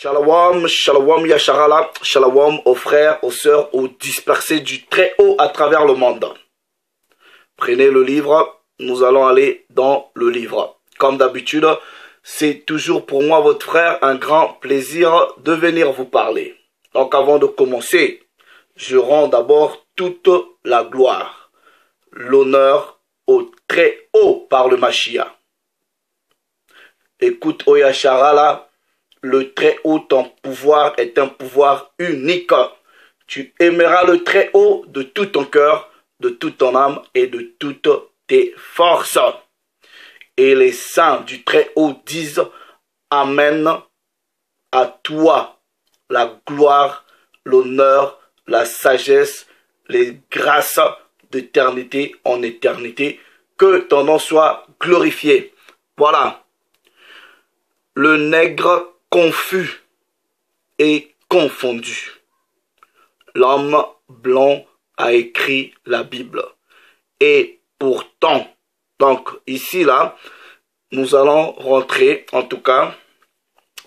Shalom, shalom Yasharala, shalom aux frères, aux sœurs, aux dispersés du Très-Haut à travers le monde. Prenez le livre, nous allons aller dans le livre. Comme d'habitude, c'est toujours pour moi, votre frère, un grand plaisir de venir vous parler. Donc avant de commencer, je rends d'abord toute la gloire, l'honneur au Très-Haut par le Mashiach. Écoute, O Yasharala, le Très-Haut, ton pouvoir est un pouvoir unique. Tu aimeras le Très-Haut de tout ton cœur, de toute ton âme et de toutes tes forces. Et les saints du Très-Haut disent Amen, à toi la gloire, l'honneur, la sagesse, les grâces d'éternité en éternité. Que ton nom soit glorifié. Voilà. Le nègre confus et confondu. L'homme blanc a écrit la Bible. Et pourtant, donc ici là, nous allons rentrer en tout cas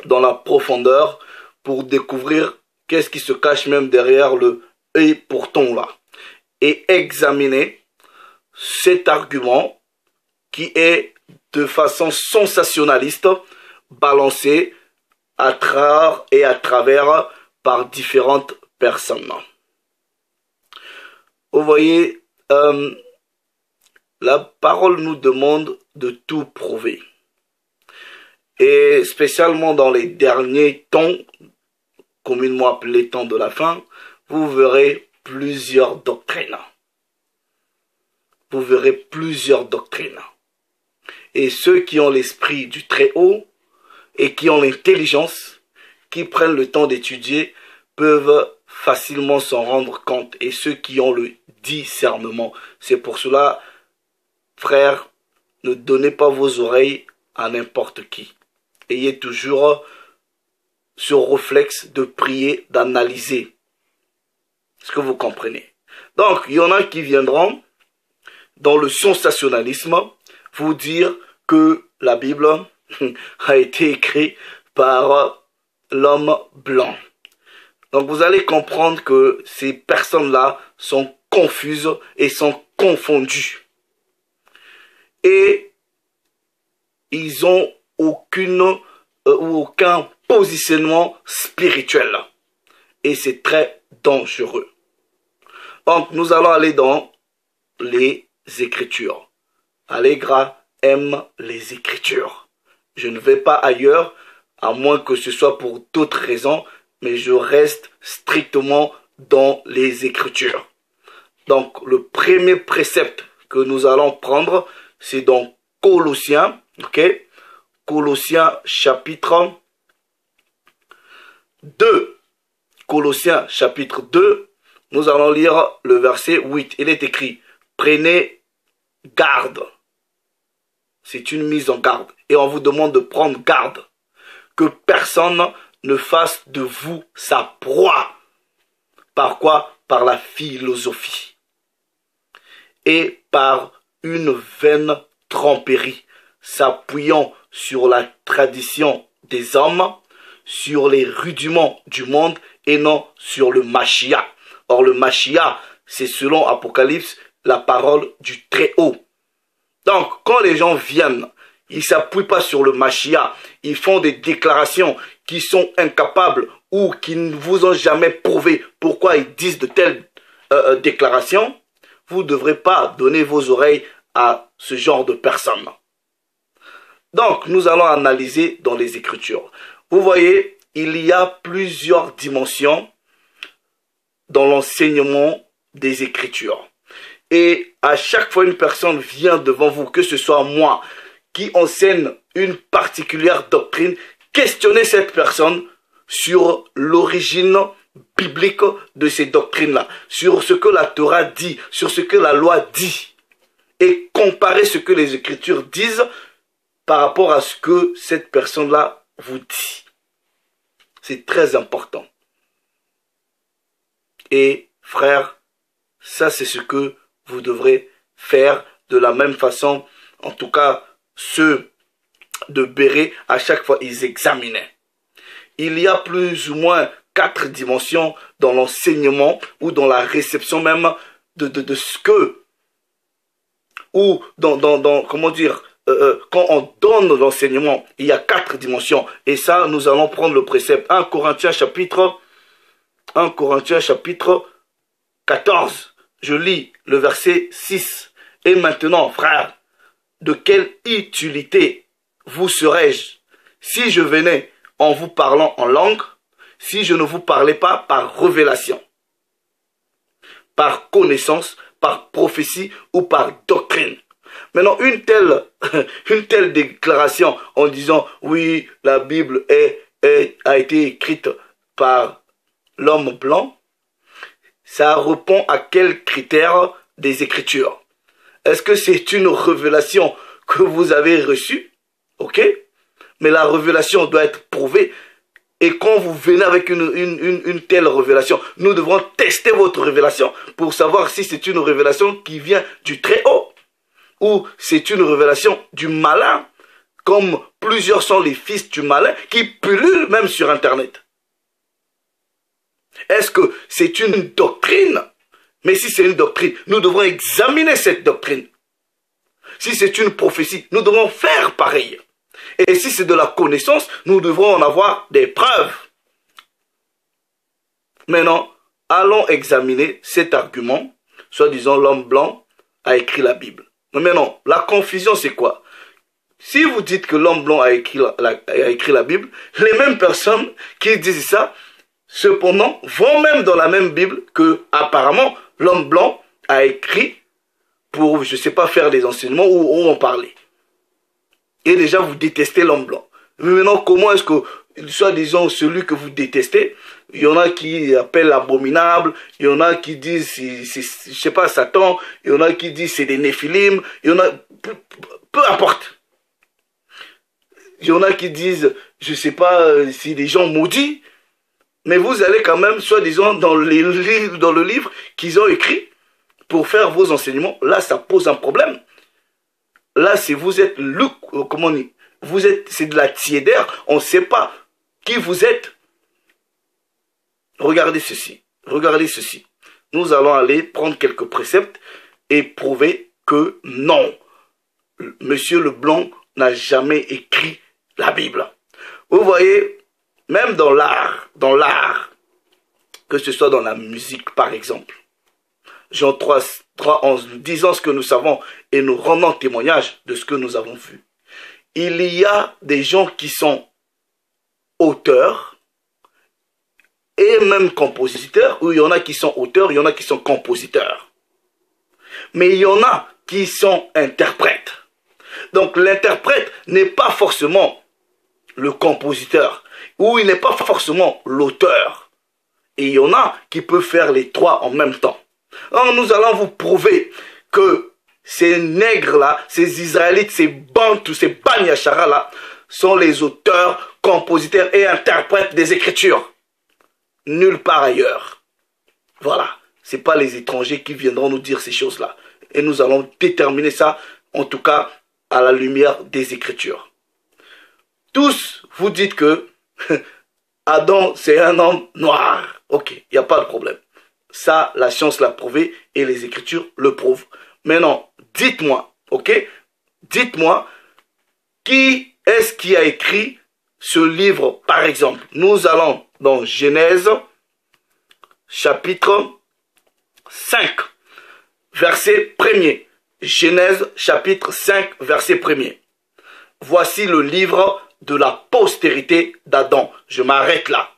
dans la profondeur pour découvrir qu'est-ce qui se cache même derrière le et pourtant là. Et examiner cet argument qui est de façon sensationnaliste balancé à travers par différentes personnes. Vous voyez, la parole nous demande de tout prouver. Et spécialement dans les derniers temps, communément appelés temps de la fin, vous verrez plusieurs doctrines. Vous verrez plusieurs doctrines. Et ceux qui ont l'esprit du Très-Haut, et qui ont l'intelligence, qui prennent le temps d'étudier, peuvent facilement s'en rendre compte. Et ceux qui ont le discernement. C'est pour cela, frères, ne donnez pas vos oreilles à n'importe qui. Ayez toujours ce réflexe de prier, d'analyser. Est-ce que vous comprenez? Donc, il y en a qui viendront dans le sensationnalisme vous dire que la Bible a été écrit par l'homme blanc. Donc vous allez comprendre que ces personnes-là sont confuses et sont confondues. Et ils ont aucun positionnement spirituel. Et c'est très dangereux. Donc nous allons aller dans les Écritures. Allegra aime les Écritures. Je ne vais pas ailleurs, à moins que ce soit pour d'autres raisons, mais je reste strictement dans les Écritures. Donc, le premier précepte que nous allons prendre, c'est dans Colossiens, ok? Colossiens chapitre 2. Colossiens chapitre 2, nous allons lire le verset 8. Il est écrit, prenez garde. C'est une mise en garde. Et on vous demande de prendre garde. Que personne ne fasse de vous sa proie. Par quoi? Par la philosophie. Et par une vaine tromperie. S'appuyant sur la tradition des hommes, sur les rudiments du monde et non sur le Mashiach. Or le Mashiach, c'est selon Apocalypse, la parole du Très-Haut. Donc, quand les gens viennent, ils ne s'appuient pas sur le Mashiach, ils font des déclarations qui sont incapables ou qui ne vous ont jamais prouvé pourquoi ils disent de telles déclarations, vous ne devrez pas donner vos oreilles à ce genre de personnes. Donc, nous allons analyser dans les Écritures. Vous voyez, il y a plusieurs dimensions dans l'enseignement des Écritures. Et à chaque fois une personne vient devant vous, que ce soit moi, qui enseigne une particulière doctrine, questionnez cette personne sur l'origine biblique de ces doctrines-là, sur ce que la Torah dit, sur ce que la loi dit, et comparez ce que les Écritures disent par rapport à ce que cette personne-là vous dit. C'est très important. Et frères, ça c'est ce que vous devrez faire de la même façon. En tout cas, ceux de Béret, à chaque fois, ils examinaient. il y a plus ou moins 4 dimensions dans l'enseignement ou dans la réception même de ce que, ou comment dire, quand on donne l'enseignement, il y a 4 dimensions. Et ça, nous allons prendre le précepte. 1 Corinthiens chapitre 14. Je lis le verset 6. Et maintenant, frères, de quelle utilité vous serais-je si je venais en vous parlant en langue, si je ne vous parlais pas par révélation, par connaissance, par prophétie ou par doctrine? Maintenant, une telle déclaration en disant « Oui, la Bible a été écrite par l'homme blanc », ça répond à quel critère des Écritures? Est-ce que c'est une révélation que vous avez reçue? Ok? Mais la révélation doit être prouvée. Et quand vous venez avec une telle révélation, nous devrons tester votre révélation pour savoir si c'est une révélation qui vient du Très-Haut ou c'est une révélation du malin, comme plusieurs sont les fils du malin qui pullulent même sur Internet. Est-ce que c'est une doctrine? Mais si c'est une doctrine, nous devrons examiner cette doctrine. Si c'est une prophétie, nous devons faire pareil. Et si c'est de la connaissance, nous devrons en avoir des preuves. Maintenant, allons examiner cet argument, soi-disant l'homme blanc a écrit la Bible. Mais maintenant, la confusion c'est quoi? Si vous dites que l'homme blanc a écrit la Bible, les mêmes personnes qui disent ça, cependant, vont même dans la même Bible que apparemment l'homme blanc a écrit pour, je ne sais pas, faire des enseignements ou en parler. Et déjà, vous détestez l'homme blanc. Mais maintenant, comment est-ce que, soi-disant, celui que vous détestez, il y en a qui appellent l'abominable, il y en a qui disent, je ne sais pas, Satan, il y en a qui disent c'est des néphilim, il y en a, peu importe. Il y en a qui disent, je ne sais pas, c'est des gens maudits, mais vous allez quand même, soi-disant, dans le livre qu'ils ont écrit pour faire vos enseignements. Là, ça pose un problème. Là, si vous êtes, comment on dit, c'est de la tiédère, on ne sait pas qui vous êtes. Regardez ceci, regardez ceci. Nous allons aller prendre quelques préceptes et prouver que non, Monsieur Leblanc n'a jamais écrit la Bible. Vous voyez, même dans l'art, que ce soit dans la musique par exemple, Jean 3, 11, nous disons ce que nous savons et nous rendons témoignage de ce que nous avons vu. Il y a des gens qui sont auteurs et même compositeurs, ou il y en a qui sont auteurs, il y en a qui sont compositeurs. Mais il y en a qui sont interprètes. Donc l'interprète n'est pas forcément le compositeur, ou il n'est pas forcément l'auteur. Et il y en a qui peuvent faire les trois en même temps. Alors nous allons vous prouver que ces nègres-là, ces Israélites, ces Bantous, ces Banyachara-là, sont les auteurs, compositeurs et interprètes des Écritures. Nulle part ailleurs. Voilà. Ce n'est pas les étrangers qui viendront nous dire ces choses-là. Et nous allons déterminer ça, en tout cas, à la lumière des Écritures. Tous, vous dites que Adam, c'est un homme noir. Ok, il n'y a pas de problème. Ça, la science l'a prouvé et les Écritures le prouvent. Maintenant, dites-moi, ok? Dites-moi, qui est-ce qui a écrit ce livre, par exemple? Nous allons dans Genèse, chapitre 5, verset 1er. Genèse, chapitre 5, verset 1er. Voici le livre de la postérité d'Adam. Je m'arrête là.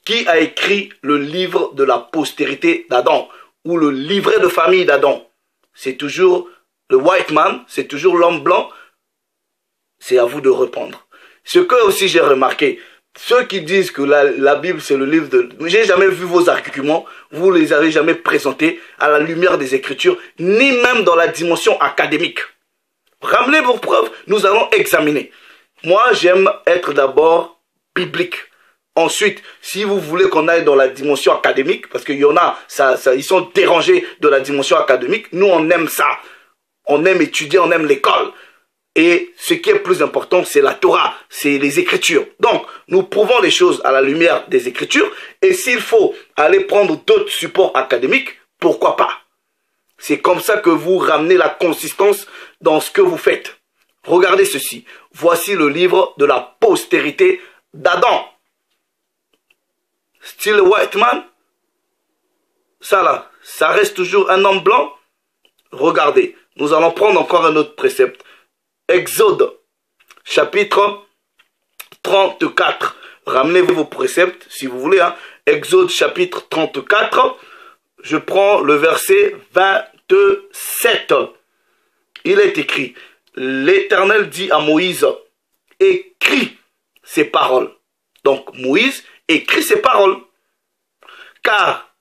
Qui a écrit le livre de la postérité d'Adam? Ou le livret de famille d'Adam? C'est toujours le white man, c'est toujours l'homme blanc. C'est à vous de répondre. Ce que aussi j'ai remarqué, ceux qui disent que la Bible c'est le livre de... J'ai jamais vu vos arguments, vous les avez jamais présentés à la lumière des Écritures, ni même dans la dimension académique. Ramenez vos preuves, nous allons examiner. Moi j'aime être d'abord biblique. Ensuite, si vous voulez qu'on aille dans la dimension académique, parce qu'il y en a, ils sont dérangés de la dimension académique, nous on aime ça. On aime étudier, on aime l'école. Et ce qui est plus important, c'est la Torah, c'est les Écritures. Donc, nous prouvons les choses à la lumière des Écritures. Et s'il faut aller prendre d'autres supports académiques, pourquoi pas? C'est comme ça que vous ramenez la consistance dans ce que vous faites. Regardez ceci. Voici le livre de la postérité d'Adam. Still white man. Ça là, ça reste toujours un homme blanc. Regardez, nous allons prendre encore un autre précepte. Exode, chapitre 34. Ramenez-vous vos préceptes, si vous voulez. Hein. Exode, chapitre 34. Je prends le verset 27. Il est écrit, l'Éternel dit à Moïse, écris ces paroles. Donc Moïse écrit ces paroles. Car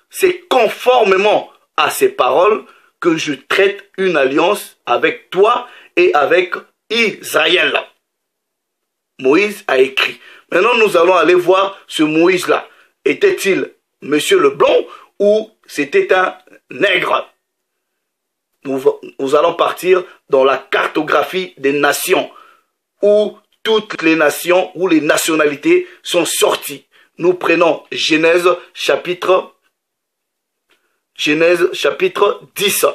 c'est conformément à ces paroles que je traite une alliance avec toi et avec Israël. Moïse a écrit. Maintenant, nous allons aller voir ce Moïse-là. Était-il Monsieur Leblanc ou c'était un nègre? Nous allons partir dans la cartographie des nations, où toutes les nations, où les nationalités sont sorties. Nous prenons Genèse chapitre 10.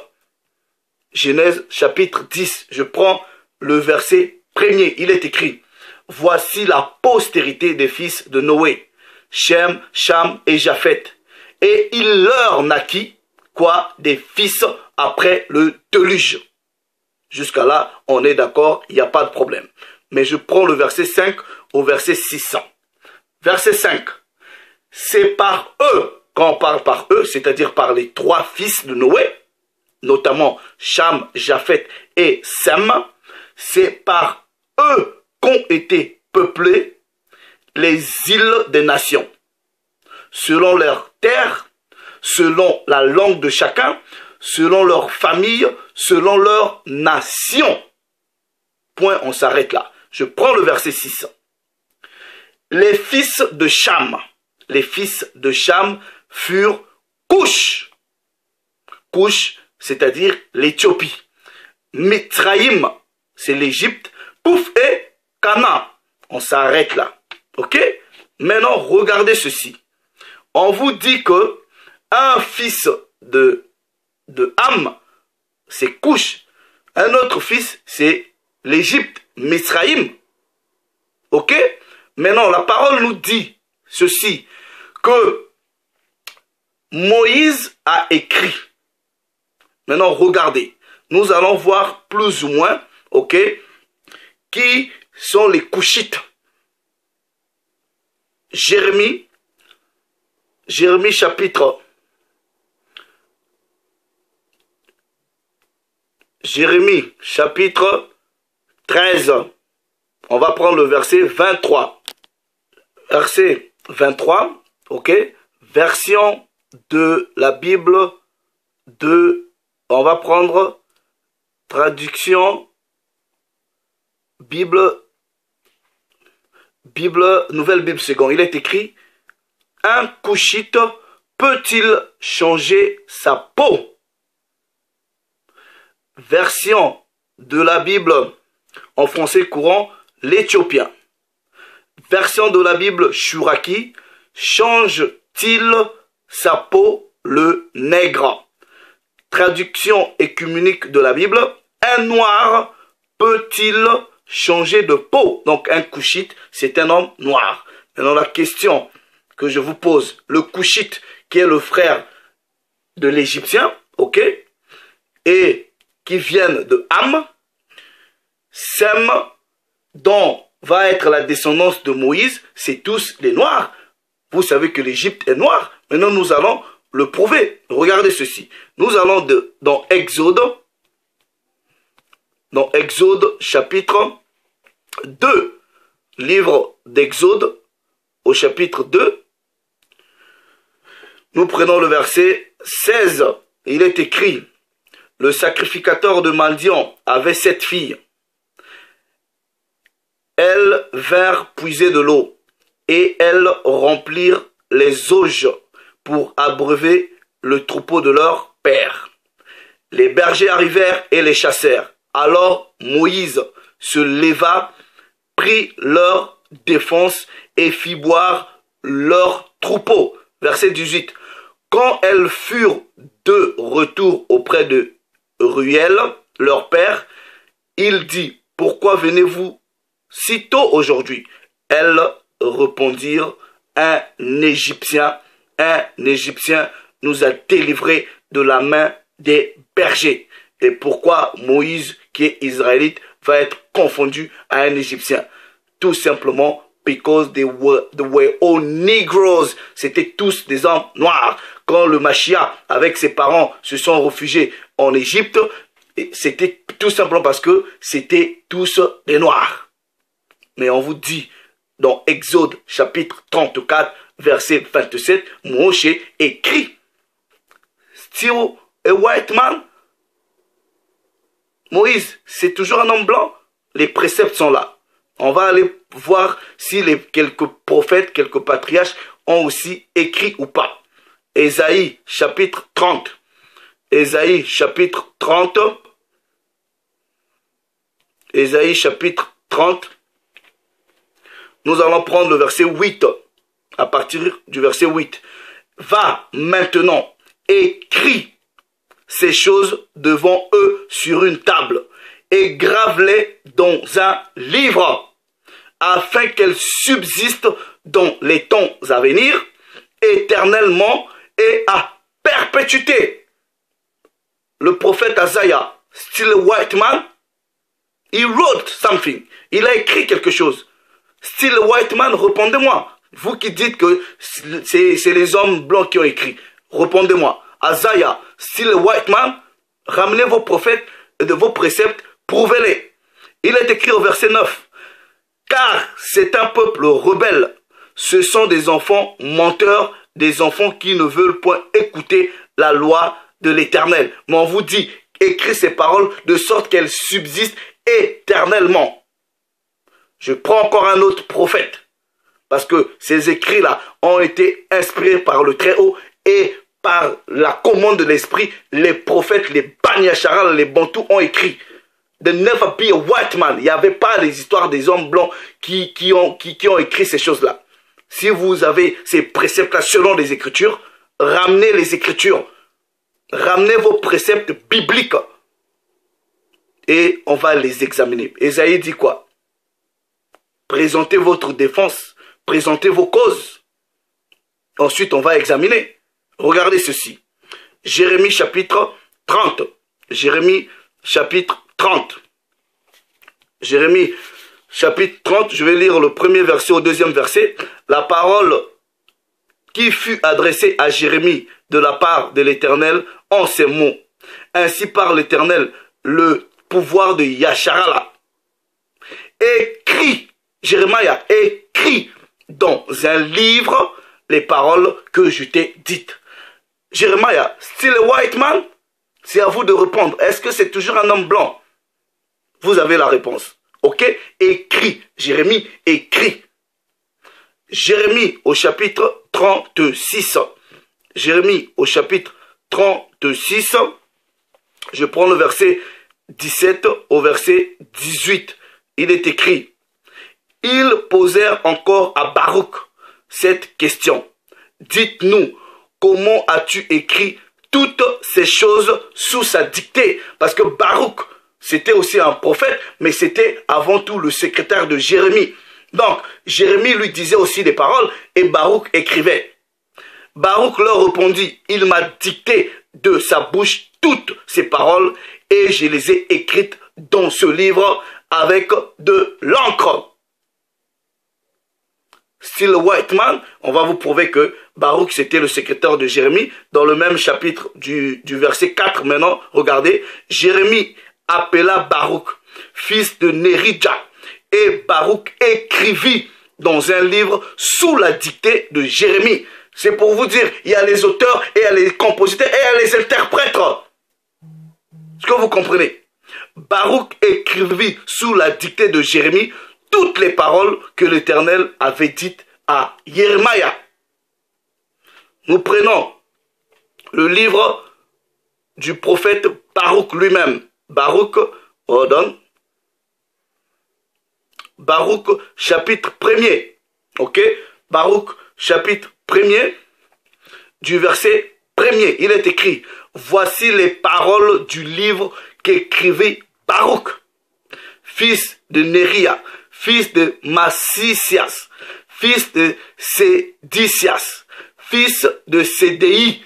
Genèse chapitre 10. Je prends le verset premier. Il est écrit, voici la postérité des fils de Noé, Shem, Cham et Japheth. Et il leur naquit, quoi, des fils après le déluge. Jusqu'à là, on est d'accord, il n'y a pas de problème. Mais je prends le verset 5 au verset 600. Verset 5. C'est par eux, quand on parle par eux, c'est-à-dire par les trois fils de Noé, notamment Cham, Japheth et Sem, c'est par eux qu'ont été peuplées les îles des nations, selon leur terre, selon la langue de chacun, selon leur famille, selon leur nation. Point, on s'arrête là. Je prends le verset 6. Les fils de Cham furent Couche. Couche, c'est-à-dire l'Éthiopie. Mitzraïm, c'est l'Égypte. Pouf et Canaan. On s'arrête là. Ok? Maintenant, regardez ceci. On vous dit que un fils de Ham, c'est Couche. Un autre fils, c'est l'Égypte, Mitzraïm. Ok? Maintenant, la parole nous dit ceci, que Moïse a écrit. Maintenant, regardez. Nous allons voir plus ou moins, ok, qui sont les Couchites. Jérémie chapitre 13. On va prendre le verset 23. Verset 23, ok. Version de la Bible on va prendre traduction Nouvelle Bible seconde. Il est écrit, un Couchite peut-il changer sa peau? Version de la Bible en français courant, l'Éthiopien. Version de la Bible Chouraki, change-t-il sa peau le nègre? Traduction écuménique de la Bible, un noir peut-il changer de peau? Donc un Couchite, c'est un homme noir. Maintenant la question que je vous pose, le Couchite qui est le frère de l'Égyptien, ok, et qui viennent de Ham, Sem, dont va être la descendance de Moïse, c'est tous les noirs. Vous savez que l'Égypte est noire. Maintenant, nous allons le prouver. Regardez ceci. Nous allons dans Exode chapitre 2. Livre d'Exode au chapitre 2. Nous prenons le verset 16. Il est écrit, le sacrificateur de Madian avait 7 filles. Elles vinrent puiser de l'eau et elles remplirent les auges pour abreuver le troupeau de leur père. Les bergers arrivèrent et les chassèrent Alors Moïse se leva, prit leur défense et fit boire leur troupeau. Verset 18. Quand elles furent de retour auprès de Ruel, leur père, il dit, pourquoi venez-vous si tôt aujourd'hui? Elles répondirent, un Égyptien nous a délivrés de la main des bergers. Et pourquoi Moïse, qui est israélite, va être confondu à un Égyptien? Tout simplement because they were all Negroes. C'était tous des hommes noirs. Quand le Mashiach, avec ses parents, se sont réfugiés en Égypte, c'était tout simplement parce que c'était tous des noirs. Mais on vous dit, dans Exode chapitre 34, verset 27, Moshe écrit, still a white man. Moïse, c'est toujours un homme blanc. Les préceptes sont là. On va aller voir si quelques prophètes, quelques patriarches ont aussi écrit ou pas. Ésaïe chapitre 30. Ésaïe chapitre 30. Ésaïe chapitre 30. Nous allons prendre le verset 8. À partir du verset 8. Va maintenant, écris ces choses devant eux sur une table et grave-les dans un livre, afin qu'elles subsistent dans les temps à venir, éternellement et à perpétuité. Le prophète Isaiah, still a white man, he wrote something. Il a écrit quelque chose. Still a white man, répondez-moi. Vous qui dites que c'est les hommes blancs qui ont écrit, répondez-moi. Isaiah, still a white man, ramenez vos prophètes de vos préceptes, prouvez-les. Il est écrit au verset 9. Car c'est un peuple rebelle. Ce sont des enfants menteurs, des enfants qui ne veulent point écouter la loi de l'Éternel. Mais on vous dit, écris ces paroles de sorte qu'elles subsistent éternellement. Je prends encore un autre prophète. Parce que ces écrits-là ont été inspirés par le Très-Haut et par la commande de l'Esprit. Les prophètes, les Bani Hacharal, les Bantous ont écrit. There never be a white man. Il n'y avait pas les histoires des hommes blancs qui ont écrit ces choses-là. Si vous avez ces préceptes-là selon les Écritures, ramenez les Écritures. Ramenez vos préceptes bibliques. Et on va les examiner. Ésaïe dit quoi? Présentez votre défense. Présentez vos causes. Ensuite, on va examiner. Regardez ceci. Jérémie chapitre 30. Jérémie chapitre 30. Jérémie chapitre 30, je vais lire le premier verset au deuxième verset. La parole qui fut adressée à Jérémie de la part de l'Éternel en ces mots. Ainsi parle l'Éternel, le pouvoir de Yasharala. Écris, Jérémie, écris dans un livre les paroles que je t'ai dites. Jérémie, still a white man? C'est à vous de répondre. Est-ce que c'est toujours un homme blanc? Vous avez la réponse. Ok? Écris. Jérémie, écris. Jérémie au chapitre 36. Jérémie au chapitre 36. Je prends le verset 17 au verset 18. Il est écrit. Ils posèrent encore à Baruch cette question. Dites-nous, comment as-tu écrit toutes ces choses sous sa dictée? Parce que Baruch, c'était aussi un prophète, mais c'était avant tout le secrétaire de Jérémie. Donc, Jérémie lui disait aussi des paroles et Baruch écrivait. Baruch leur répondit, il m'a dicté de sa bouche toutes ces paroles et je les ai écrites dans ce livre avec de l'encre. Still a white man, on va vous prouver que Baruch c'était le secrétaire de Jérémie. Dans le même chapitre du verset 4 maintenant, regardez. Jérémie appela Baruch, fils de Néridja. Et Baruch écrivit dans un livre sous la dictée de Jérémie. C'est pour vous dire, il y a les auteurs, et il y a les compositeurs, et il y a les interprètes. Est-ce que vous comprenez? Baruch écrivit sous la dictée de Jérémie toutes les paroles que l'Éternel avait dites à Jérémie. Nous prenons le livre du prophète Baruch lui-même. Baruch Hold on. Baruch chapitre 1er. Ok? Baruch chapitre 1er du verset 1er. Il est écrit, voici les paroles du livre qu'écrivait Baruch, fils de Néria, fils de Massisias, fils de Sédicias, fils de Sédéi,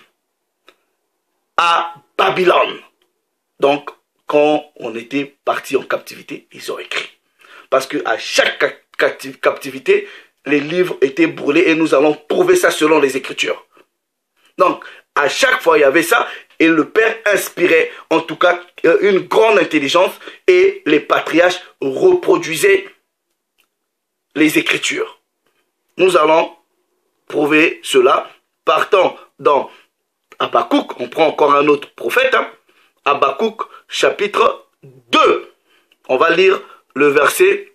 à Babylone. Donc, quand on était parti en captivité, ils ont écrit. Parce qu'à chaque captivité, les livres étaient brûlés et nous allons prouver ça selon les Écritures. Donc, à chaque fois, il y avait ça et le Père inspirait en tout cas une grande intelligence et les patriarches reproduisaient les Écritures. Nous allons prouver cela partant dans Habakkuk. On prend encore un autre prophète, hein. Habakkuk chapitre 2. On va lire le verset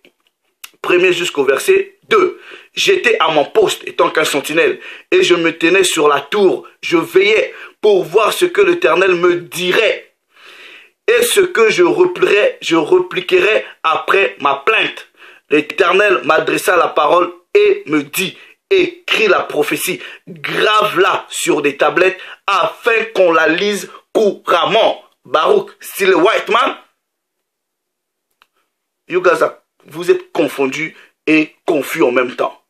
1er jusqu'au verset 2. J'étais à mon poste étant qu'un sentinelle et je me tenais sur la tour. Je veillais pour voir ce que l'Éternel me dirait et ce que je repliquerai après ma plainte. L'Éternel m'adressa la parole et me dit, écris la prophétie, grave-la sur des tablettes afin qu'on la lise couramment. Baruch, c'est le white man. You guys, vous êtes confondus et confus en même temps.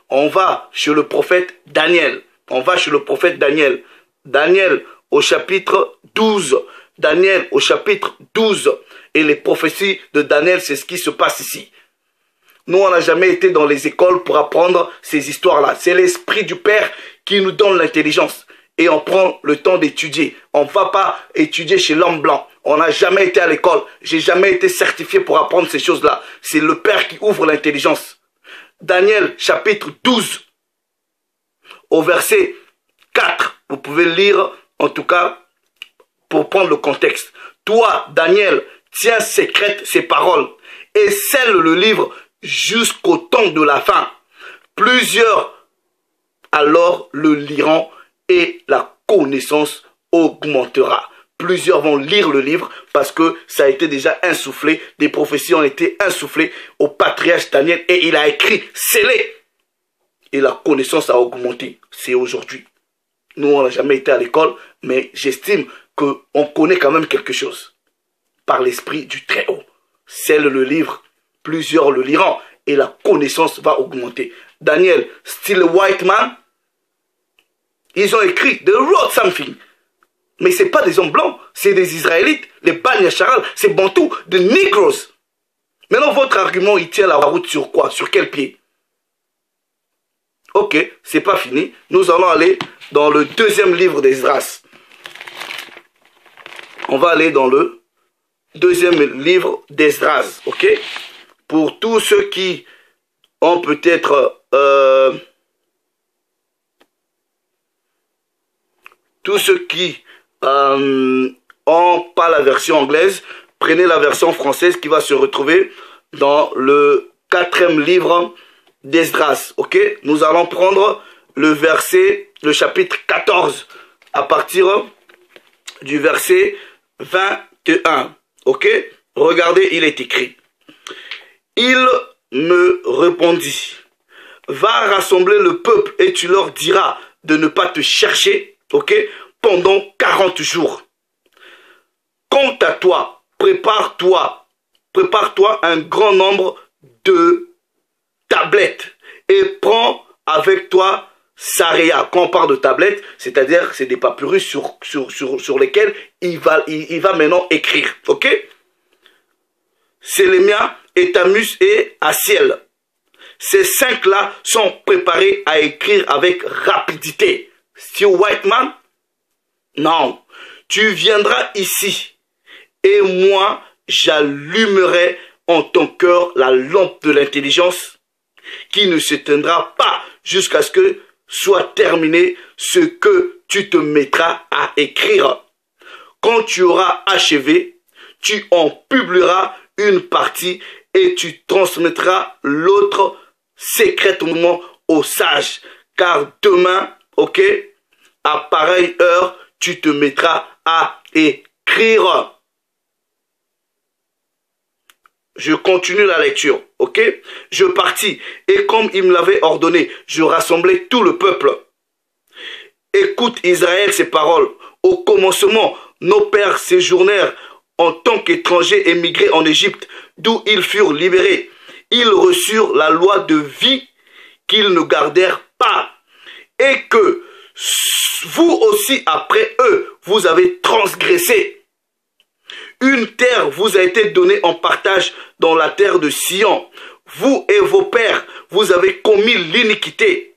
On va chez le prophète Daniel. On va chez le prophète Daniel. Daniel au chapitre 12. Daniel au chapitre 12. Et les prophéties de Daniel, c'est ce qui se passe ici. Nous, on n'a jamais été dans les écoles pour apprendre ces histoires-là. C'est l'Esprit du Père qui nous donne l'intelligence. Et on prend le temps d'étudier. On ne va pas étudier chez l'homme blanc. On n'a jamais été à l'école. J'ai jamais été certifié pour apprendre ces choses-là. C'est le Père qui ouvre l'intelligence. Daniel chapitre 12. Au verset 4. Vous pouvez lire, en tout cas, pour prendre le contexte. Toi, Daniel, tiens secrète ces paroles et scelle le livre jusqu'au temps de la fin. Plusieurs alors le liront et la connaissance augmentera. Plusieurs vont lire le livre parce que ça a été déjà insufflé. Des prophéties ont été insufflées au patriarche Daniel et il a écrit, scellé. Et la connaissance a augmenté. C'est aujourd'hui. Nous, on n'a jamais été à l'école, mais j'estime qu'on connaît quand même quelque chose. Par l'Esprit du Très-Haut. Scelle le livre, plusieurs le liront et la connaissance va augmenter. Daniel, still a white man. Ils ont écrit, they wrote something. Mais ce n'est pas des hommes blancs, c'est des Israélites, les Bani Hacharal, c'est Bantou, des Negroes. Maintenant, votre argument, il tient la route sur quoi? Sur quel pied? Ok, c'est pas fini. Nous allons aller dans le deuxième livre d'Esdras. On va aller dans le deuxième livre d'Esdras, ok? Pour tous ceux qui ont peut-être... tous ceux qui n'ont pas la version anglaise, prenez la version française qui va se retrouver dans le 4e livre d'Esdras, ok? Nous allons prendre le verset, le chapitre 14, à partir du verset 21, ok? Regardez, il est écrit. Il me répondit, va rassembler le peuple et tu leur diras de ne pas te chercher, ok, pendant 40 jours. Quant à toi, prépare-toi un grand nombre de tablettes et prends avec toi Saréa. Quand on parle de tablettes, c'est-à-dire c'est des papyrus sur lesquels il va maintenant écrire, ok? Sélémia et Tamus et Asiel. Ces 5-là sont préparés à écrire avec rapidité. Still white man? Non. Tu viendras ici et moi j'allumerai en ton cœur la lampe de l'intelligence qui ne s'éteindra pas jusqu'à ce que soit terminé ce que tu te mettras à écrire. Quand tu auras achevé, tu en publieras une partie et tu transmettras l'autre secrètement aux sages. Car demain, ok, à pareille heure, tu te mettras à écrire. Je continue la lecture, ok? Je partis, et comme il me l'avait ordonné, je rassemblai tout le peuple. Écoute Israël ces paroles. Au commencement, nos pères séjournèrent en tant qu'étrangers émigrés en Égypte, d'où ils furent libérés. Ils reçurent la loi de vie qu'ils ne gardèrent pas, et que vous aussi après eux, vous avez transgressé. Une terre vous a été donnée en partage dans la terre de Sion. Vous et vos pères, vous avez commis l'iniquité.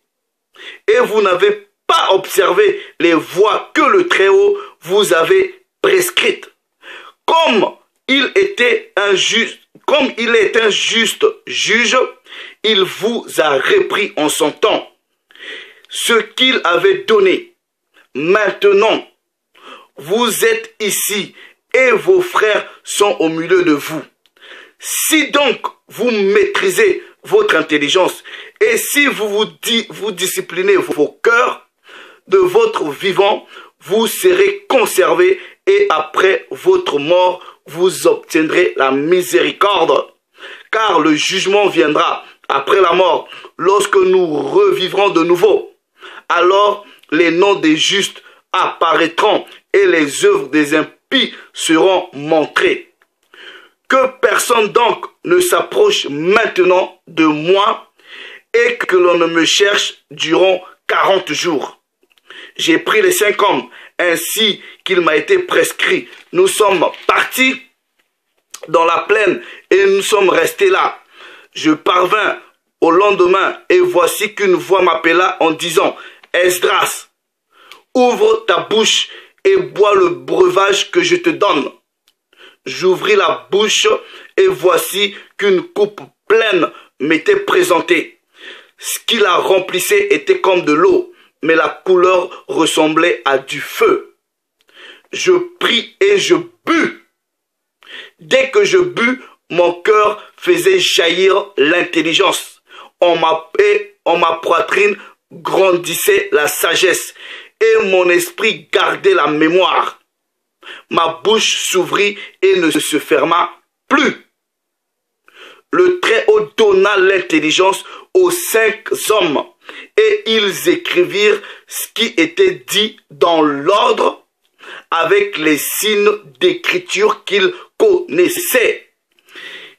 Et vous n'avez pas observé les voies que le Très-Haut vous avait prescrites. Comme il est un juste juge, il vous a repris en son temps ce qu'il avait donné. Maintenant, vous êtes ici et vos frères sont au milieu de vous. Si donc vous maîtrisez votre intelligence et si vous disciplinez vos cœurs, de votre vivant, vous serez conservés et après votre mort, vous obtiendrez la miséricorde. Car le jugement viendra après la mort, lorsque nous revivrons de nouveau. Alors les noms des justes apparaîtront et les œuvres des impies seront montrées. Que personne donc ne s'approche maintenant de moi et que l'on ne me cherche durant 40 jours. J'ai pris les 5 hommes ainsi qu'il m'a été prescrit. Nous sommes partis dans la plaine et nous sommes restés là. Je parvins au lendemain et voici qu'une voix m'appela en disant « Esdras, ouvre ta bouche et bois le breuvage que je te donne. » J'ouvris la bouche et voici qu'une coupe pleine m'était présentée. Ce qui la remplissait était comme de l'eau, mais la couleur ressemblait à du feu. Je pris et je bus. Dès que je bus, mon cœur faisait jaillir l'intelligence. En ma poitrine grandissait la sagesse et mon esprit gardait la mémoire. Ma bouche s'ouvrit et ne se ferma plus. Le Très-Haut donna l'intelligence aux 5 hommes et ils écrivirent ce qui était dit dans l'ordre avec les signes d'écriture qu'ils connaissaient.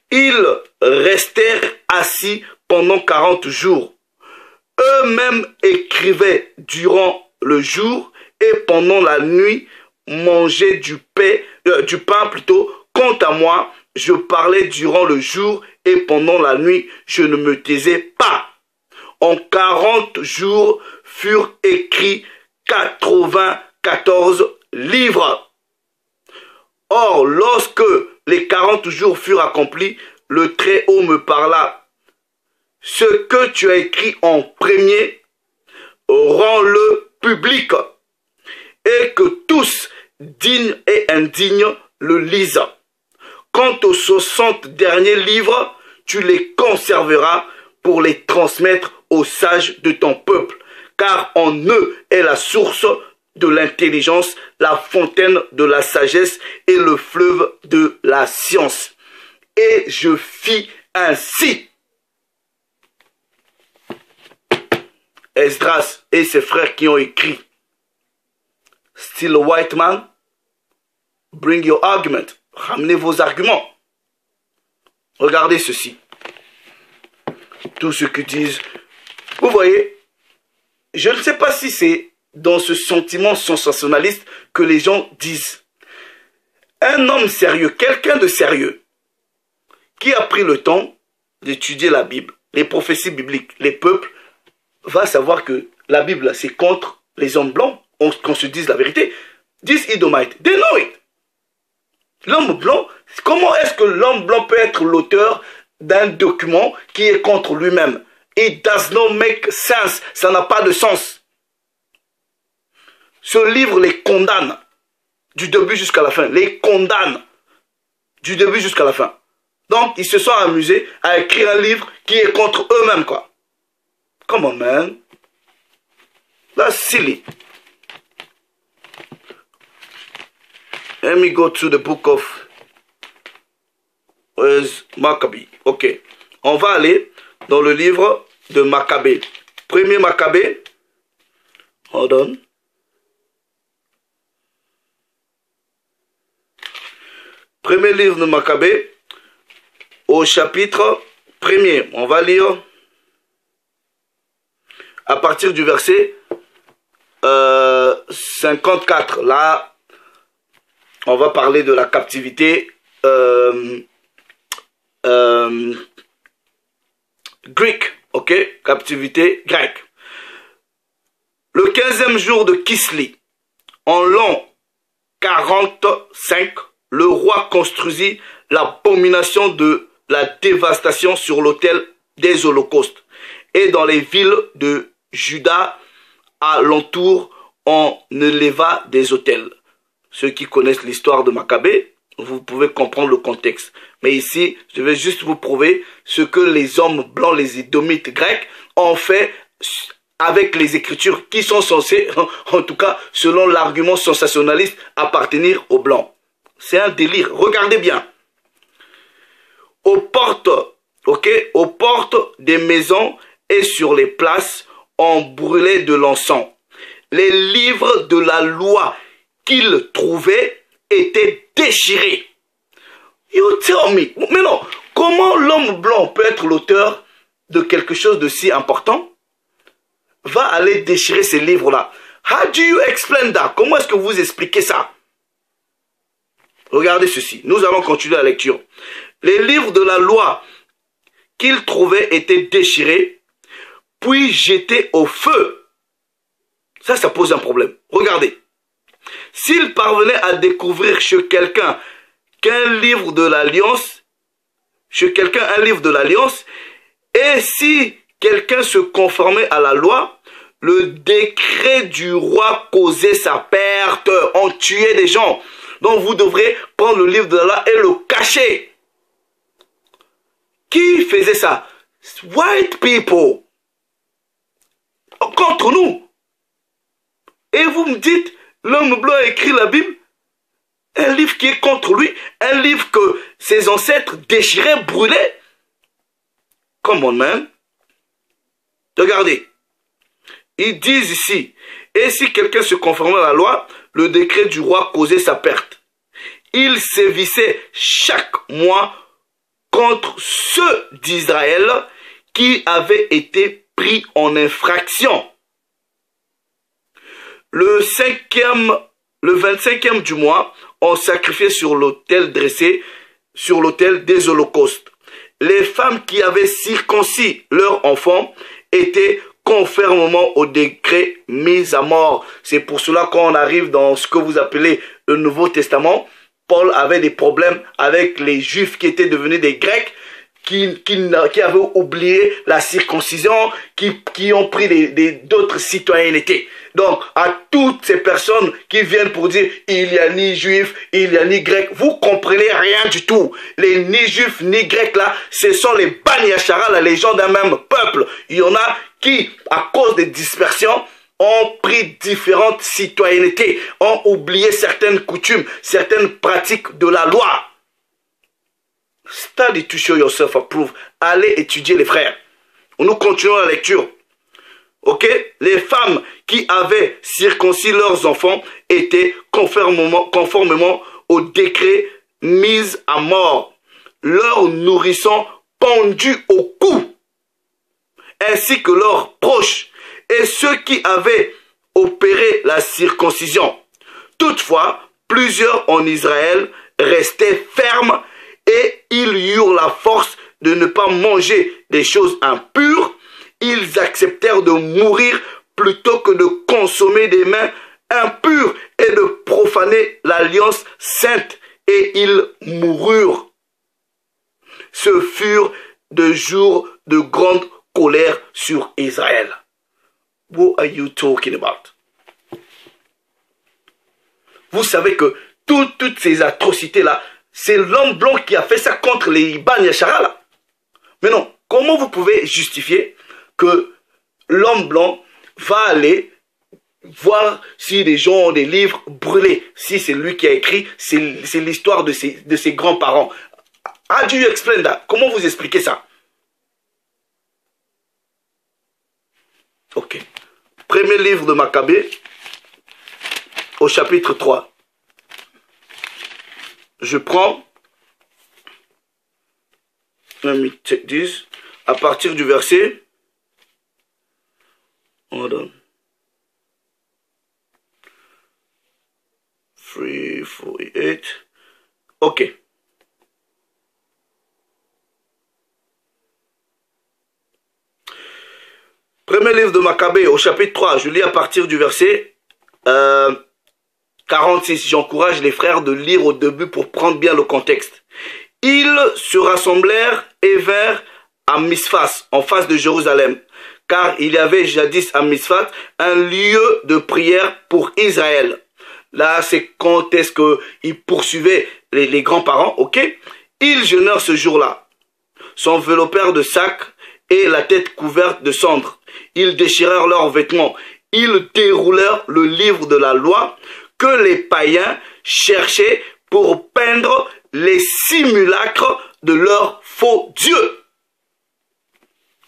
Ils restèrent assis pendant 40 jours. Eux-mêmes écrivaient durant le jour et pendant la nuit mangeaient du pain plutôt. Quant à moi, je parlais durant le jour et pendant la nuit, je ne me taisais pas. En 40 jours furent écrits 94 livres. Or, lorsque les 40 jours furent accomplis, le Très-Haut me parla. Ce que tu as écrit en premier, rends-le public, et que tous, dignes et indignes, le lisent. Quant aux 60 derniers livres, tu les conserveras pour les transmettre aux sages de ton peuple, car en eux est la source de l'intelligence, la fontaine de la sagesse et le fleuve de la science. Et je fis ainsi. Esdras et ses frères qui ont écrit. Still a white man, bring your argument. Ramenez vos arguments. Regardez ceci. Tout ce que disent. Vous voyez, je ne sais pas si c'est dans ce sentiment sensationnaliste que les gens disent. Un homme sérieux, quelqu'un de sérieux, qui a pris le temps d'étudier la Bible, les prophéties bibliques, les peuples, va savoir que la Bible, c'est contre les hommes blancs, qu'on se dise la vérité. These Edomites, they know it. L'homme blanc, comment est-ce que l'homme blanc peut être l'auteur d'un document qui est contre lui-même? It does not make sense. Ça n'a pas de sens. Ce livre les condamne du début jusqu'à la fin. Les condamne du début jusqu'à la fin. Donc, ils se sont amusés à écrire un livre qui est contre eux-mêmes, quoi. Come on, man. That's silly. Let me go to the book of... Maccabée. Ok. On va aller dans le livre de Maccabée. Premier Maccabée. Hold on. Premier livre de Maccabée. Au chapitre 1er. On va lire à partir du verset 54. Là, on va parler de la captivité grecque, ok, captivité grecque. Le 15e jour de Kisli, en l'an 45, le roi construisit l'abomination de la dévastation sur l'autel des holocaustes. Et dans les villes de Juda, alentour, on éleva des autels. Ceux qui connaissent l'histoire de Maccabée, vous pouvez comprendre le contexte. Mais ici, je vais juste vous prouver ce que les hommes blancs, les Édomites grecs, ont fait avec les Écritures qui sont censées, en tout cas, selon l'argument sensationnaliste, appartenir aux blancs. C'est un délire. Regardez bien. Aux portes, ok, aux portes des maisons et sur les places, on brûlait de l'encens. Les livres de la loi qu'ils trouvaient étaient déchirés. You tell me. Mais non, comment l'homme blanc peut être l'auteur de quelque chose de si important? Va aller déchirer ces livres-là. How do you explain that? Comment est-ce que vous expliquez ça? Regardez ceci. Nous allons continuer la lecture. Les livres de la loi qu'ils trouvaient étaient déchirés, puis jetés au feu. Ça pose un problème. Regardez. S'il parvenait à découvrir chez quelqu'un qu'un livre de l'Alliance, et si quelqu'un se conformait à la loi, le décret du roi causait sa perte. On tuait des gens. Donc vous devrez prendre le livre de la loi et le cacher. Qui faisait ça? White people. Contre nous. Et vous me dites, l'homme blanc a écrit la Bible, un livre qui est contre lui, un livre que ses ancêtres déchiraient, brûlaient. Come on, man. Regardez. Ils disent ici, et si quelqu'un se conformait à la loi, le décret du roi causait sa perte. Il sévissait chaque mois contre ceux d'Israël qui avaient été pris en infraction. Le 25e du mois, on sacrifiait sur l'autel dressé, sur l'autel des holocaustes. Les femmes qui avaient circoncis leurs enfants étaient conformément au décret mis à mort. C'est pour cela qu'on arrive dans ce que vous appelez le Nouveau Testament. Paul avait des problèmes avec les Juifs qui étaient devenus des Grecs, qui avaient oublié la circoncision, qui ont pris d'autres citoyennetés. Donc, à toutes ces personnes qui viennent pour dire il n'y a ni juif, il n'y a ni grec, vous comprenez rien du tout. Les ni juifs ni grecs là, ce sont les Bani Yashara, les gens d'un même peuple. Il y en a qui, à cause des dispersions, ont pris différentes citoyennetés, ont oublié certaines coutumes, certaines pratiques de la loi. Study to show yourself approved. Allez étudier les frères. Nous continuons la lecture. Ok? Les femmes qui avaient circoncis leurs enfants étaient conformément au décret mis à mort. Leurs nourrissons pendus au cou, ainsi que leurs proches, et ceux qui avaient opéré la circoncision. Toutefois, plusieurs en Israël restaient fermes et ils eurent la force de ne pas manger des choses impures. Ils acceptèrent de mourir plutôt que de consommer des mains impures et de profaner l'alliance sainte. Et ils moururent. Ce furent de jours de grande colère sur Israël. What are you talking about? Vous savez que toutes ces atrocités-là, c'est l'homme blanc qui a fait ça contre les Bani Yashara là. Mais non, comment vous pouvez justifier que l'homme blanc va aller voir si les gens ont des livres brûlés? Si c'est lui qui a écrit, c'est l'histoire de ses grands-parents. How do you explain that? Comment vous expliquez ça? Ok. Premier livre de Maccabée, au chapitre 3. Je prends, let me check this, à partir du verset, hold on, 348, ok. Premier livre de Maccabée, au chapitre 3, je lis à partir du verset 46. J'encourage les frères de lire au début pour prendre bien le contexte. Ils se rassemblèrent et vinrent à Misphas, en face de Jérusalem, car il y avait jadis à Misphas un lieu de prière pour Israël. Là, c'est quand est-ce qu'ils poursuivaient les grands-parents, ok? Ils jeûnèrent ce jour-là, s'enveloppèrent de sacs et la tête couverte de cendres. Ils déchirèrent leurs vêtements. Ils déroulèrent le livre de la loi que les païens cherchaient pour peindre les simulacres de leurs faux dieux.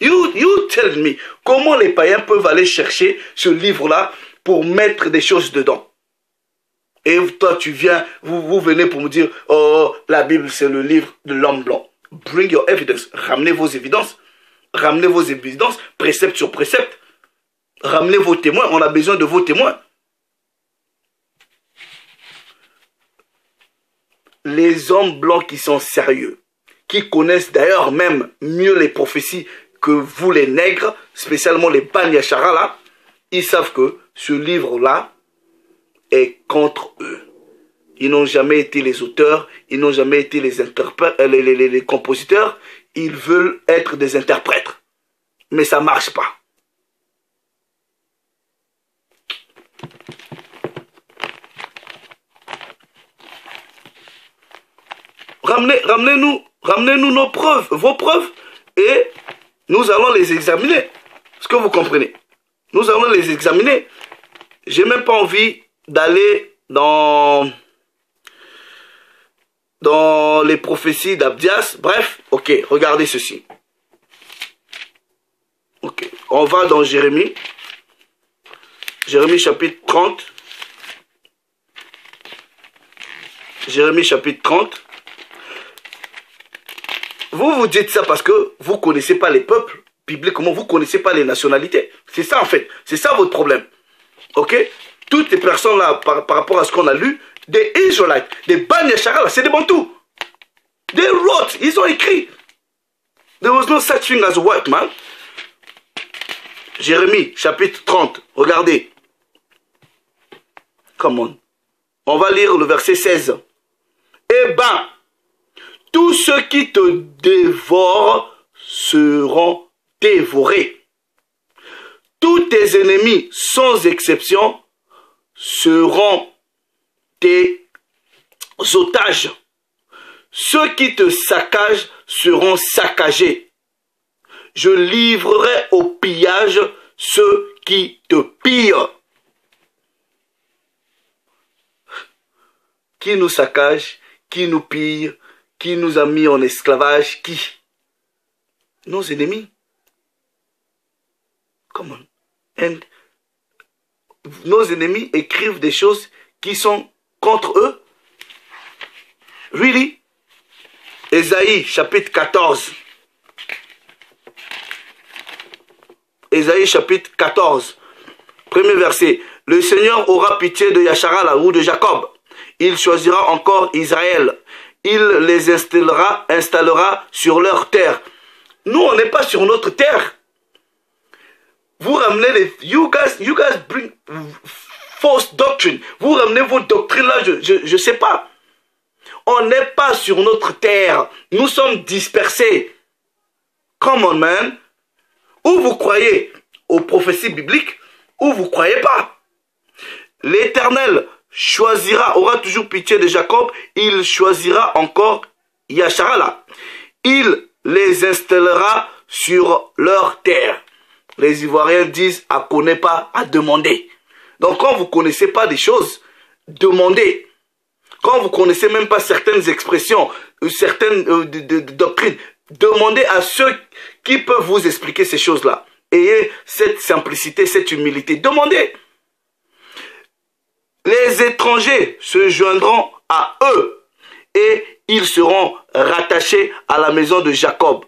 You tell me, comment les païens peuvent aller chercher ce livre-là pour mettre des choses dedans? Et toi, tu viens, vous venez pour me dire, oh, la Bible, c'est le livre de l'homme blanc. Bring your evidence. Ramenez vos évidences. Ramenez vos évidences, précepte sur précepte. Ramenez vos témoins, on a besoin de vos témoins. Les hommes blancs qui sont sérieux, qui connaissent d'ailleurs même mieux les prophéties que vous les nègres, spécialement les Bani Yashara là, ils savent que ce livre-là est contre eux. Ils n'ont jamais été les auteurs, ils n'ont jamais été les interprètes, les compositeurs. Ils veulent être des interprètes. Mais ça ne marche pas. Ramenez-nous nos preuves, vos preuves, et nous allons les examiner. Est-ce que vous comprenez? Nous allons les examiner. J'ai même pas envie d'aller dans les prophéties d'Abdias. Bref, ok, regardez ceci. Ok, on va dans Jérémie. Jérémie chapitre 30. Jérémie chapitre 30. Vous dites ça parce que vous ne connaissez pas les peuples bibliquement, vous ne connaissez pas les nationalités. C'est ça en fait, c'est ça votre problème. Ok? Toutes les personnes là, par rapport à ce qu'on a lu, des Israélites, des Bani Yashara, c'est des Bantous. They wrote, ils ont écrit. There was no such thing as a white man. Jérémie, chapitre 30, regardez. Come on. On va lire le verset 16. Eh ben, tous ceux qui te dévorent seront dévorés. Tous tes ennemis, sans exception, seront tes otages. Ceux qui te saccagent seront saccagés. Je livrerai au pillage ceux qui te pillent. Qui nous saccage, qui nous pille, qui nous a mis en esclavage, qui? Nos ennemis. Come on. And nos ennemis écrivent des choses qui sont contre eux. Really? Ésaïe, chapitre 14. Ésaïe, chapitre 14. Premier verset. Le Seigneur aura pitié de Yashara, la roue de Jacob. Il choisira encore Israël. Il les installera sur leur terre. Nous, on n'est pas sur notre terre. Vous ramenez les... You guys bring false doctrine. Vous ramenez vos doctrines là, je sais pas. On n'est pas sur notre terre. Nous sommes dispersés. Come on, man. Ou vous croyez aux prophéties bibliques, ou vous croyez pas. L'Éternel choisira, aura toujours pitié de Jacob. Il choisira encore Yashara là. Il les installera sur leur terre. Les Ivoiriens disent à connaître pas, à demander. Donc quand vous ne connaissez pas des choses, demandez. Quand vous ne connaissez même pas certaines expressions, certaines doctrines, demandez à ceux qui peuvent vous expliquer ces choses-là. Ayez cette simplicité, cette humilité. Demandez. Les étrangers se joindront à eux et ils seront rattachés à la maison de Jacob.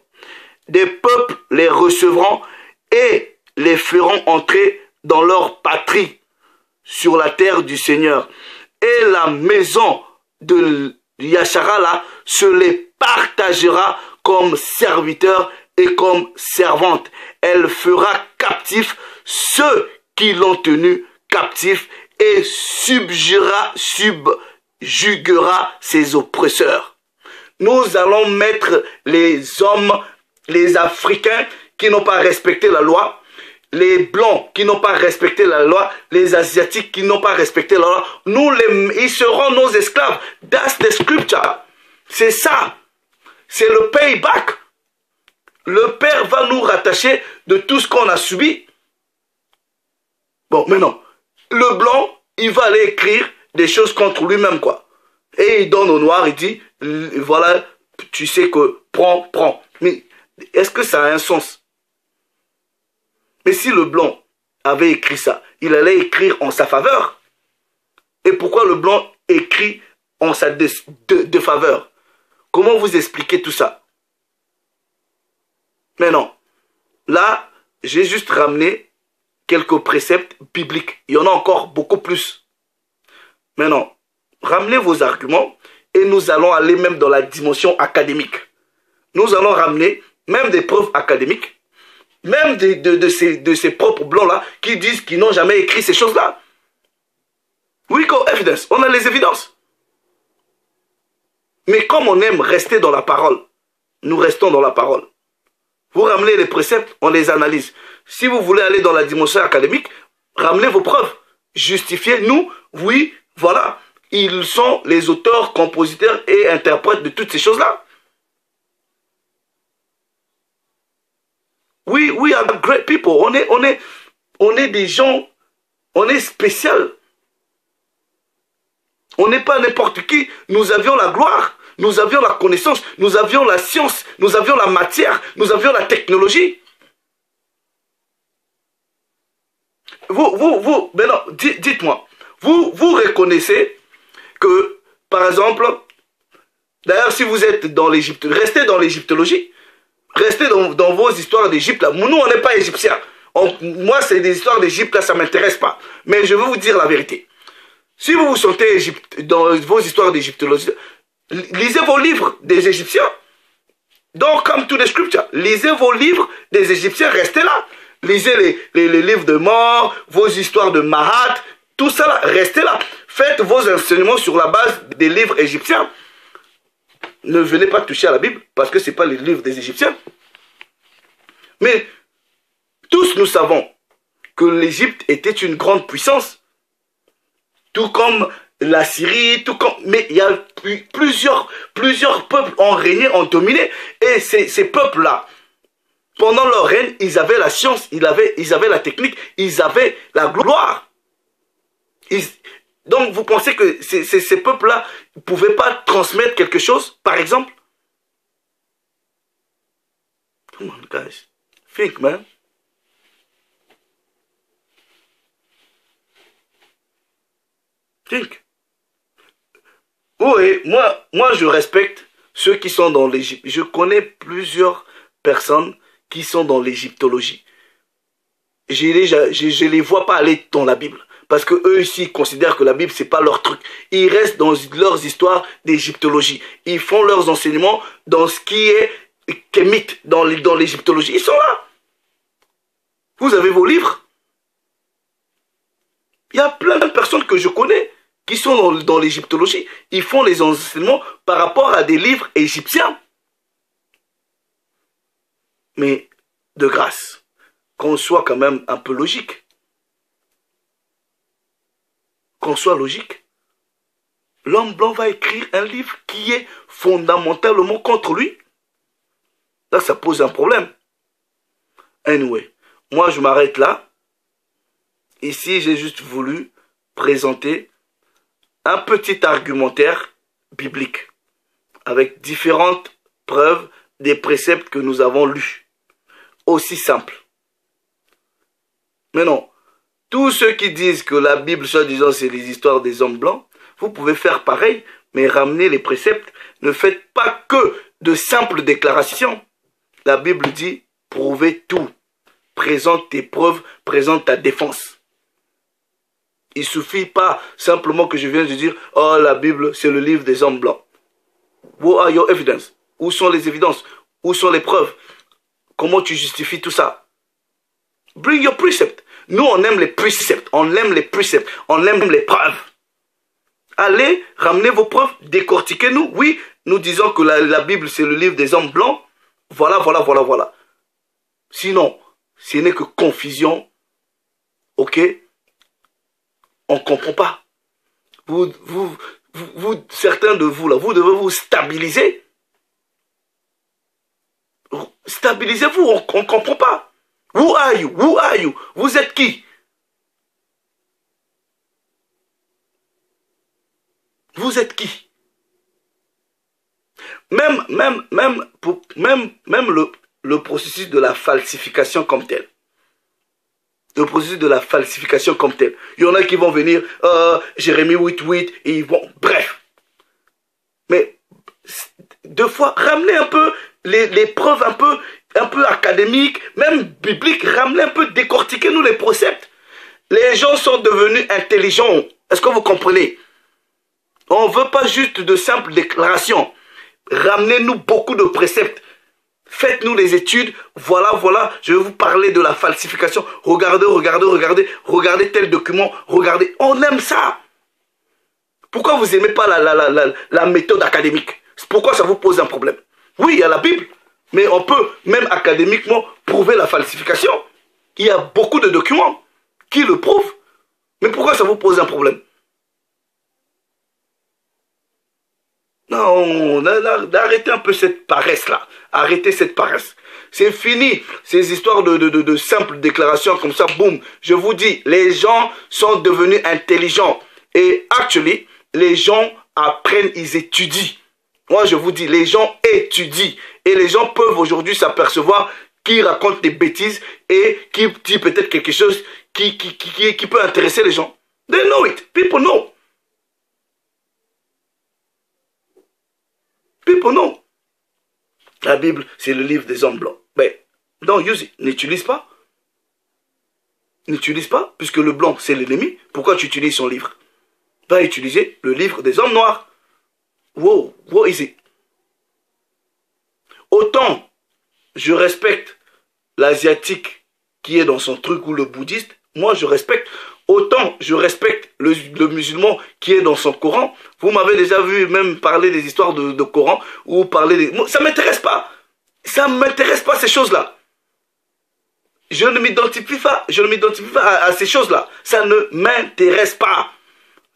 Des peuples les recevront et les feront entrer dans leur patrie sur la terre du Seigneur. Et la maison de Yachara se les partagera comme serviteurs et comme servantes. Elle fera captifs ceux qui l'ont tenu captif et subjuguera ses oppresseurs. Nous allons mettre les hommes, les Africains qui n'ont pas respecté la loi, les Blancs qui n'ont pas respecté la loi, les Asiatiques qui n'ont pas respecté la loi, ils seront nos esclaves. That's the scripture. C'est ça. C'est le payback. Le Père va nous rattacher de tout ce qu'on a subi. Bon, maintenant, le Blanc, il va aller écrire des choses contre lui-même, quoi. Et il donne au Noir, il dit, voilà, tu sais que, prends. Mais est-ce que ça a un sens? Mais si le Blanc avait écrit ça, il allait écrire en sa faveur. Et pourquoi le Blanc écrit en sa défaveur? Comment vous expliquez tout ça? Mais non, là, j'ai juste ramené quelques préceptes bibliques. Il y en a encore beaucoup plus. Mais non, ramenez vos arguments et nous allons aller même dans la dimension académique. Nous allons ramener même des preuves académiques, même de ces propres blancs-là qui disent qu'ils n'ont jamais écrit ces choses-là. We got evidence, on a les évidences. Mais comme on aime rester dans la parole, nous restons dans la parole. Vous ramenez les préceptes, on les analyse. Si vous voulez aller dans la dimension académique, ramenez vos preuves. Justifiez-nous, oui, voilà. Ils sont les auteurs, compositeurs et interprètes de toutes ces choses-là. Oui, we are great people. On est des gens, on est spécial. On n'est pas n'importe qui. Nous avions la gloire. Nous avions la connaissance, nous avions la science, nous avions la matière, nous avions la technologie. Maintenant, dites-moi, vous reconnaissez que, par exemple, d'ailleurs, si vous êtes dans l'Égypte, restez dans l'égyptologie, restez dans vos histoires d'Égypte. Nous, on n'est pas égyptiens. Moi, c'est des histoires d'Égypte, là, ça ne m'intéresse pas. Mais je vais vous dire la vérité. Si vous vous sentez dans vos histoires d'égyptologie, lisez vos livres des Égyptiens. Donc, comme tous les scriptures, lisez vos livres des Égyptiens, restez là. Lisez les livres de mort, vos histoires de Mahat, tout ça là, restez là. Faites vos enseignements sur la base des livres égyptiens. Ne venez pas toucher à la Bible, parce que ce n'est pas les livres des Égyptiens. Mais, tous nous savons que l'Égypte était une grande puissance. Tout comme la Syrie, mais il y a plusieurs peuples ont régné, ont dominé. Et ces peuples-là, pendant leur règne, ils avaient la science, ils avaient la technique, ils avaient la gloire. Donc vous pensez que ces peuples-là ne pouvaient pas transmettre quelque chose, par exemple? Come on, guys. Think, man. Think. Oui, moi je respecte ceux qui sont dans l'Égypte. Je connais plusieurs personnes qui sont dans l'égyptologie. Je les vois pas aller dans la Bible. Parce que eux ici, ils considèrent que la Bible, c'est pas leur truc. Ils restent dans leurs histoires d'égyptologie. Ils font leurs enseignements dans ce qui est kémite, dans l'égyptologie. Ils sont là. Vous avez vos livres. Il y a plein de personnes que je connais qui sont dans l'égyptologie. Ils font les enseignements par rapport à des livres égyptiens. Mais, de grâce, qu'on soit quand même un peu logique. Qu'on soit logique. L'homme blanc va écrire un livre qui est fondamentalement contre lui. Là, ça pose un problème. Anyway, moi je m'arrête là. Ici, j'ai juste voulu présenter un petit argumentaire biblique avec différentes preuves des préceptes que nous avons lus. Aussi simple. Mais non, tous ceux qui disent que la Bible, soi-disant, c'est les histoires des hommes blancs, vous pouvez faire pareil, mais ramener les préceptes. Ne faites pas que de simples déclarations. La Bible dit, prouvez tout. Présente tes preuves, présente ta défense. Il ne suffit pas simplement que je vienne de dire, oh, la Bible, c'est le livre des hommes blancs. What are your evidence? Où sont les évidences? Où sont les preuves? Comment tu justifies tout ça? Bring your precept. Nous, on aime les préceptes, on aime les préceptes, on aime les preuves. Allez, ramenez vos preuves, décortiquez-nous. Oui, nous disons que la Bible, c'est le livre des hommes blancs. Voilà, voilà, voilà, voilà. Sinon, ce n'est que confusion. Ok? On ne comprend pas. Certains de vous, là, vous devez vous stabiliser. Stabilisez-vous, on ne comprend pas. Who are you? Who are you? Vous êtes qui? Vous êtes qui? Même le processus de la falsification comme tel. Le processus de la falsification comme tel. Il y en a qui vont venir, Jérémie 8.8, et ils vont, bref. Mais, deux fois, ramenez un peu les preuves un peu académiques, même bibliques, ramenez un peu, décortiquez-nous les préceptes. Les gens sont devenus intelligents. Est-ce que vous comprenez? On ne veut pas juste de simples déclarations. Ramenez-nous beaucoup de préceptes. Faites-nous les études. Voilà, voilà. Je vais vous parler de la falsification. Regardez, regardez, regardez. Regardez tel document. Regardez. On aime ça. Pourquoi vous n'aimez pas la méthode académique? Pourquoi ça vous pose un problème? Oui, il y a la Bible. Mais on peut, même académiquement, prouver la falsification. Il y a beaucoup de documents qui le prouvent. Mais pourquoi ça vous pose un problème? Non, arrêtez un peu cette paresse-là. Arrêtez cette paresse. C'est fini, ces histoires de simples déclarations comme ça, boum. Je vous dis, les gens sont devenus intelligents. Et actually, les gens apprennent, ils étudient. Moi, je vous dis, les gens étudient. Et les gens peuvent aujourd'hui s'apercevoir qui raconte des bêtises et qui dit peut-être quelque chose qui peut intéresser les gens. They know it. People know. People know. La Bible, c'est le livre des hommes blancs. Mais, don't use it. N'utilise pas. N'utilise pas, puisque le blanc, c'est l'ennemi. Pourquoi tu utilises son livre? Va utiliser le livre des hommes noirs. Wow, what is it? Autant je respecte l'asiatique qui est dans son truc ou le bouddhiste, moi je respecte. Autant je respecte le musulman qui est dans son Coran. Vous m'avez déjà vu même parler des histoires de Coran ou parler des... Ça ne m'intéresse pas. Ça ne m'intéresse pas ces choses-là. Je ne m'identifie pas à ces choses-là. Ça ne m'intéresse pas.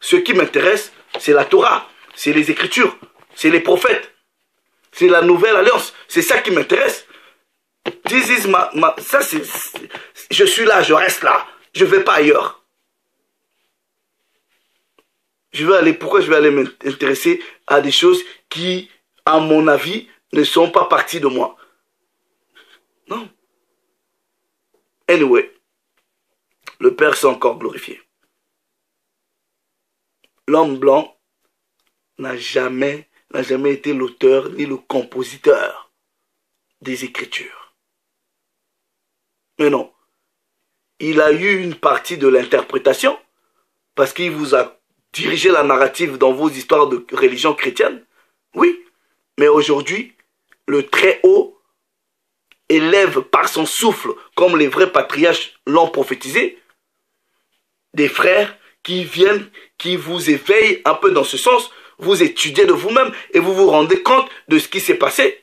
Ce qui m'intéresse, c'est la Torah, c'est les Écritures, c'est les prophètes, c'est la nouvelle alliance. C'est ça qui m'intéresse. Ça c'est... Je suis là, je reste là. Je ne vais pas ailleurs. Pourquoi je vais aller m'intéresser à des choses qui, à mon avis, ne sont pas partie de moi? Non. Anyway, le Père s'est encore glorifié. L'homme blanc n'a jamais été l'auteur ni le compositeur des Écritures. Mais non. Il a eu une partie de l'interprétation parce qu'il vous a dirigé la narrative dans vos histoires de religion chrétienne. Oui, mais aujourd'hui, le Très-Haut élève par son souffle, comme les vrais patriarches l'ont prophétisé, des frères qui viennent, qui vous éveillent un peu dans ce sens. Vous étudiez de vous-même et vous vous rendez compte de ce qui s'est passé.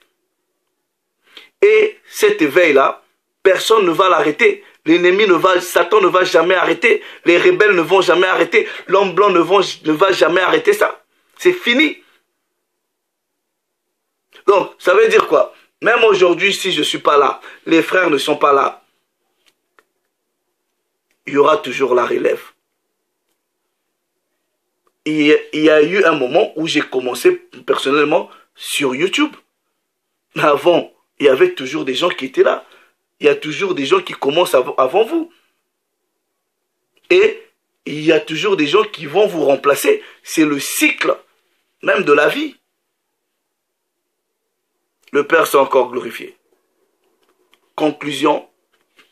Et cet éveil-là, personne ne va l'arrêter. L'ennemi Satan ne va jamais arrêter. Les rebelles ne vont jamais arrêter. L'homme blanc ne va jamais arrêter ça. C'est fini. Donc, ça veut dire quoi? Même aujourd'hui, si je ne suis pas là, les frères ne sont pas là, il y aura toujours la relève. il y a eu un moment où j'ai commencé personnellement sur YouTube. Mais avant, il y avait toujours des gens qui étaient là. Il y a toujours des gens qui commencent avant vous. Et il y a toujours des gens qui vont vous remplacer. C'est le cycle même de la vie. Le Père s'est encore glorifié. Conclusion,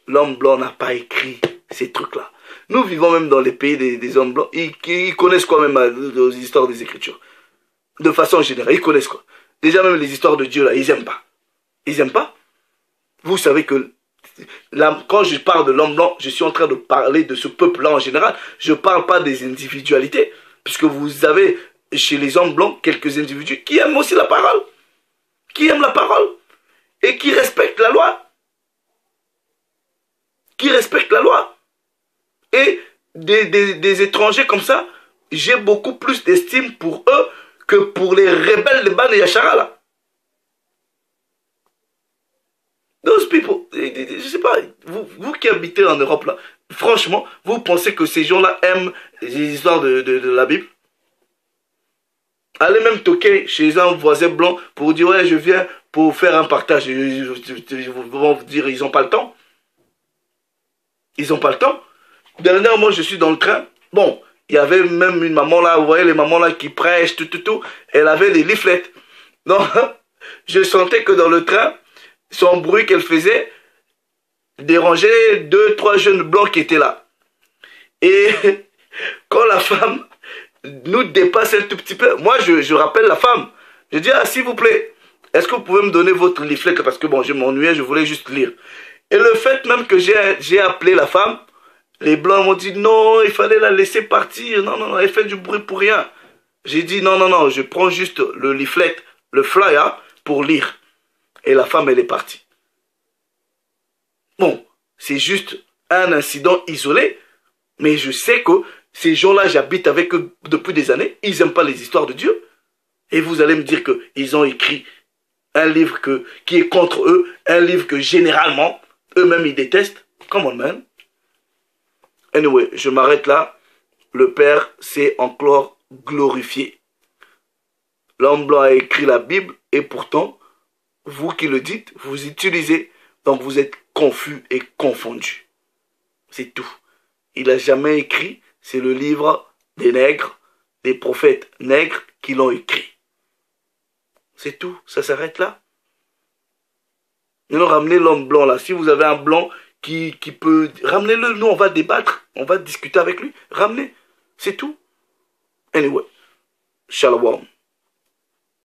l'homme blanc n'a pas écrit ces trucs-là. Nous vivons même dans les pays des hommes blancs. Ils connaissent quoi même les histoires des Écritures. De façon générale, ils connaissent quoi. Déjà même les histoires de Dieu, là, ils n'aiment pas. Ils n'aiment pas. Vous savez que là, quand je parle de l'homme blanc, je suis en train de parler de ce peuple-là en général. Je ne parle pas des individualités. Puisque vous avez chez les hommes blancs quelques individus qui aiment aussi la parole. Qui aiment la parole. Et qui respectent la loi. Qui respectent la loi. Et des étrangers comme ça, j'ai beaucoup plus d'estime pour eux que pour les rebelles de Ban et Yachara là. Those people, je sais pas, vous qui habitez en Europe là, franchement, vous pensez que ces gens-là aiment les histoires de la Bible? Allez même toquer chez un voisin blanc pour dire ouais je viens pour faire un partage. Ils vont vous dire ils n'ont pas le temps. Ils n'ont pas le temps. Dernièrement je suis dans le train. Bon, il y avait même une maman là, vous voyez les mamans là qui prêchent, tout. Elle avait des leaflets. Non, je sentais que dans le train, son bruit qu'elle faisait dérangeait 2-3 jeunes blancs qui étaient là. Et quand la femme nous dépasse un tout petit peu, moi je rappelle la femme. Je dis, ah s'il vous plaît, est-ce que vous pouvez me donner votre leaflet? Parce que bon, je m'ennuyais, je voulais juste lire. Et le fait même que j'ai appelé la femme, les blancs m'ont dit non, il fallait la laisser partir. Non, elle fait du bruit pour rien. J'ai dit non, je prends juste le leaflet, le flyer pour lire. Et la femme, elle est partie. Bon, c'est juste un incident isolé, mais je sais que ces gens-là, j'habite avec eux depuis des années, ils n'aiment pas les histoires de Dieu. Et vous allez me dire qu'ils ont écrit un livre qui est contre eux, un livre que généralement, eux-mêmes, ils détestent. Come on, man. Anyway, je m'arrête là. Le Père s'est encore glorifié. L'homme blanc a écrit la Bible et pourtant, vous qui le dites, vous utilisez, donc vous êtes confus et confondus. C'est tout. Il n'a jamais écrit, c'est le livre des nègres, des prophètes nègres qui l'ont écrit. C'est tout, ça s'arrête là. Maintenant, ramenez l'homme blanc là. Si vous avez un blanc qui peut... Ramenez-le, nous on va débattre, on va discuter avec lui. Ramenez, c'est tout. Anyway, shalom.